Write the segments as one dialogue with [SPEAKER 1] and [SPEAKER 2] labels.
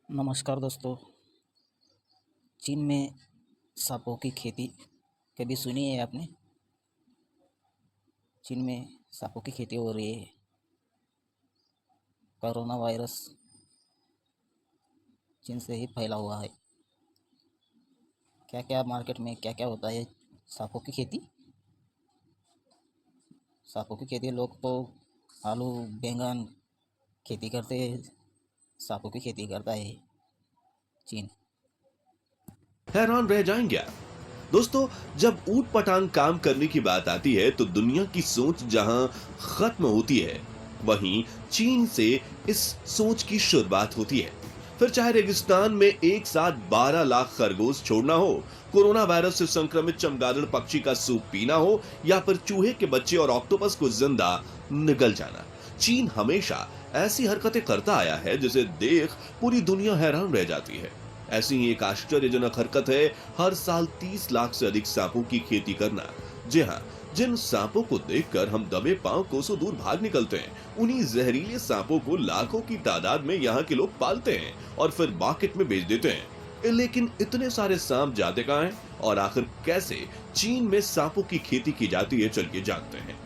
[SPEAKER 1] नमस्कार दोस्तों। चीन में सांपों की खेती कभी सुनी है आपने? चीन में सांपों की खेती हो रही है। कोरोना वायरस चीन से ही फैला हुआ है। क्या क्या मार्केट में क्या क्या होता है? सांपों की खेती। सांपों की खेती लोग तो आलू बैंगन खेती करते हैं। सांपों की खेती करता है चीन।
[SPEAKER 2] हैरान रह जाएंगे आप। दोस्तों, जब ऊट पटांग काम करने की बात आती है तो दुनिया की सोच जहां खत्म होती है, वहीं चीन से इस सोच की शुरुआत होती है। फिर चाहे रेगिस्तान में एक साथ 12 लाख खरगोश छोड़ना हो, कोरोना वायरस से संक्रमित चमगादड़ पक्षी का सूप पीना हो, या फिर चूहे के बच्चे और ऑक्टोपस को जिंदा निगल जाना, चीन हमेशा ऐसी हरकतें करता आया है जिसे देख पूरी दुनिया हैरान रह जाती है। ऐसी ही एक आश्चर्यजनक हरकत है हर साल 30 लाख से अधिक सांपों की खेती करना। जी हाँ, जिन सांपों को देखकर हम दबे पांव कोसों दूर भाग निकलते हैं, उन्हीं जहरीले सांपों को लाखों की तादाद में यहाँ के लोग पालते हैं और फिर मार्केट में बेच देते हैं। लेकिन इतने सारे सांप जाते कहाँ हैं और आखिर कैसे चीन में सांपों की खेती की जाती है, चलिए जानते हैं।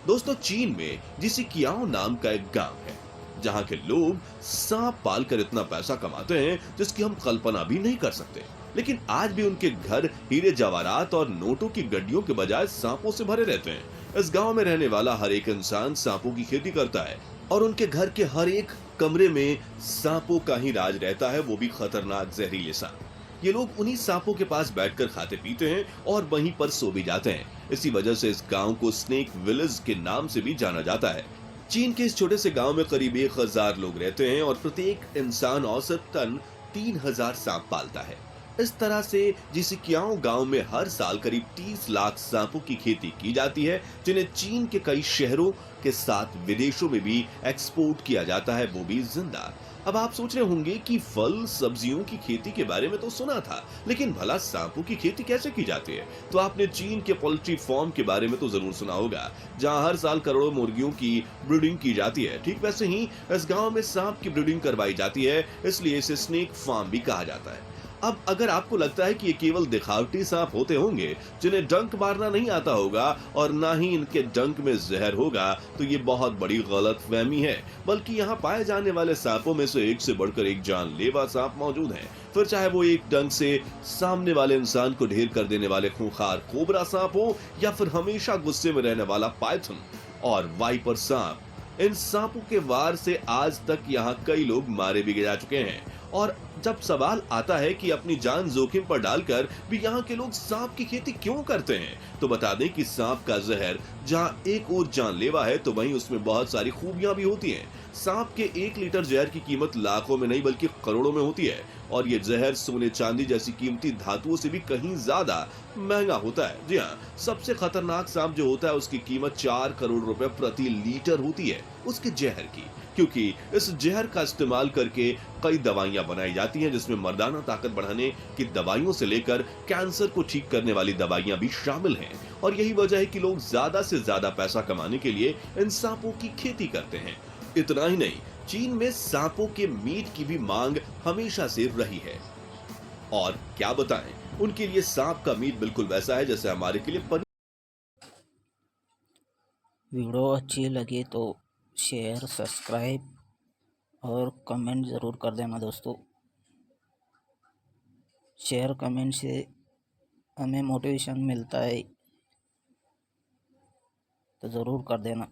[SPEAKER 2] दोस्तों, चीन में जिसिकियाओ नाम का एक गांव है जहां के लोग सांप पालकर इतना पैसा कमाते हैं जिसकी हम कल्पना भी नहीं कर सकते। लेकिन आज भी उनके घर हीरे जवाहरात और नोटों की गड्डियों के बजाय सांपों से भरे रहते हैं। इस गांव में रहने वाला हर एक इंसान सांपों की खेती करता है और उनके घर के हर एक कमरे में सांपों का ही राज रहता है, वो भी खतरनाक जहरीले सांप। ये लोग उन्हीं सांपों के पास बैठकर खाते पीते हैं और वहीं पर सो भी जाते हैं। इसी वजह से इस गांव को स्नेक विलेज के नाम से भी जाना जाता है। चीन के इस छोटे से गांव में करीब 1000 लोग रहते हैं और प्रत्येक इंसान औसतन 3000 सांप पालता है। इस तरह से जिसिकियाओ गांव में हर साल करीब 30 लाख सांपों की खेती की जाती है, जिन्हें चीन के कई शहरों के साथ विदेशों में भी एक्सपोर्ट किया जाता है, वो भी जिंदा। अब आप सोच रहे होंगे कि फल सब्जियों की खेती के बारे में तो सुना था, लेकिन भला सांपों की खेती कैसे की जाती है? तो आपने चीन के पोल्ट्री फार्म के बारे में तो जरूर सुना होगा, जहां हर साल करोड़ों मुर्गियों की ब्रीडिंग की जाती है। ठीक वैसे ही इस गांव में सांप की ब्रीडिंग करवाई जाती है, इसलिए इसे स्नेक फार्म भी कहा जाता है। अब अगर आपको लगता है कि ये केवल दिखावटी सांप होते होंगे जिन्हें डंक मारना नहीं आता होगा और ना ही इनके डंक में जहर होगा, तो ये बहुत बड़ी गलतफहमी है। बल्कि यहाँ पाए जाने वाले सांपों में से एक से बढ़कर एक जानलेवा सांप मौजूद है। फिर चाहे वो एक डंक से सामने वाले इंसान को ढेर कर देने वाले खूंखार कोबरा सांप हो, या फिर हमेशा गुस्से में रहने वाला पाइथन और वाइपर सांप। इन सांपों के वार से आज तक यहाँ कई लोग मारे भी जा चुके हैं। और जब सवाल आता है कि अपनी जान जोखिम पर डालकर भी यहाँ के लोग सांप की खेती क्यों करते हैं, तो बता दें कि सांप का जहर जहाँ एक और जानलेवा है, तो वहीं उसमें बहुत सारी खूबियां भी होती हैं। सांप के 1 लीटर जहर की कीमत लाखों में नहीं बल्कि करोड़ों में होती है, और ये जहर सोने चांदी जैसी कीमती धातुओं से भी कहीं ज्यादा महंगा होता है। जी हाँ, सबसे खतरनाक सांप जो होता है उसकी कीमत 4 करोड़ रुपए प्रति लीटर होती है उसके जहर की, क्योंकि इस जहर का इस्तेमाल करके कई दवाइयां बनाई जाती हैं, जिसमें मर्दाना ताकत बढ़ाने की दवाइयों से लेकर कैंसर को ठीक करने वाली दवाइयां भी शामिल हैं। और यही वजह है कि लोग ज्यादा से ज्यादा पैसा कमाने के लिए इन सांपों की खेती करते हैं। इतना ही नहीं, चीन में सांपों के मीट की भी मांग हमेशा से रही है। और क्या बताएं, उनके लिए सांप का मीट बिल्कुल वैसा है जैसे हमारे के लिए पनीर।
[SPEAKER 1] वीडियो अच्छी लगी तो शेयर, सब्सक्राइब और कमेंट ज़रूर कर देना दोस्तों। शेयर कमेंट से हमें मोटिवेशन मिलता है, तो ज़रूर कर देना।